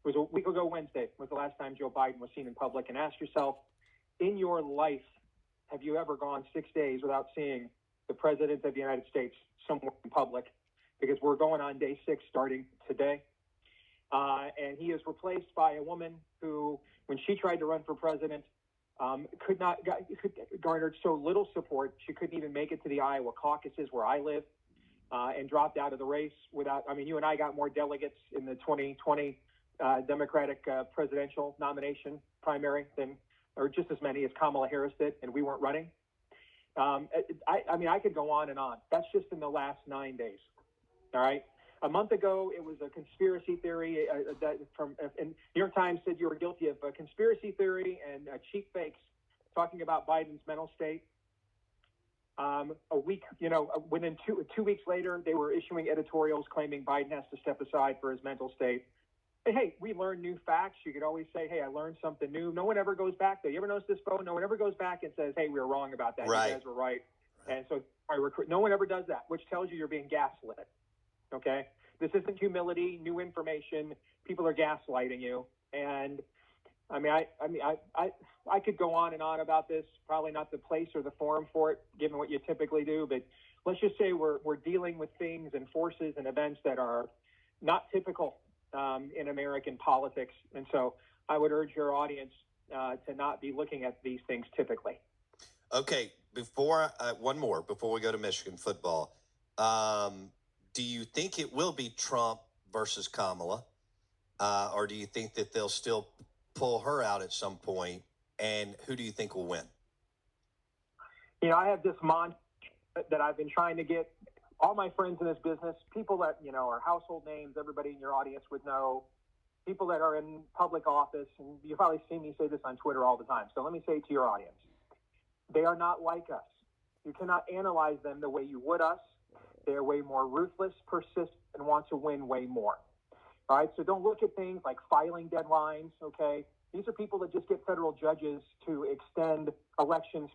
was a week ago Wednesday was the last time Joe Biden was seen in public. And ask yourself, in your life, have you ever gone 6 days without seeing the President of the United States somewhere in public? Because we're going on day 6 starting today. And he is replaced by a woman who, when she tried to run for president, garnered so little support, she couldn't even make it to the Iowa caucuses where I live, and dropped out of the race without, I mean, you and I got more delegates in the 2020 Democratic presidential nomination primary than, or just as many as Kamala Harris did, and we weren't running. I mean, I could go on and on. That's just in the last 9 days. All right. A month ago, it was a conspiracy theory and New York Times said you were guilty of a conspiracy theory and cheap fakes talking about Biden's mental state. A week, within 2 weeks later, they were issuing editorials claiming Biden has to step aside for his mental state. Hey, we learn new facts. You could always say, hey, I learned something new. No one ever goes back, though. You ever notice this, Bo? No one ever goes back and says, hey, we were wrong about that. Right. You guys were right. And so no one ever does that, which tells you you're being gaslit. Okay? This isn't humility, new information. People are gaslighting you. And I could go on and on about this. Probably not the place or the forum for it, given what you typically do. But let's just say we're dealing with things and forces and events that are not typical in American politics. And so I would urge your audience to not be looking at these things typically. Okay, one more before we go to Michigan football. Do you think it will be Trump versus Kamala, or do you think that they'll still pull her out at some point? And who do you think will win? I have this mantra that I've been trying to get all my friends in this business, people that, are household names, everybody in your audience would know, people that are in public office, and you've probably seen me say this on Twitter all the time. So let me say to your audience, they are not like us. You cannot analyze them the way you would us. They are way more ruthless, persistent, and want to win way more. All right, so don't look at things like filing deadlines, okay? These are people that just get federal judges to extend elections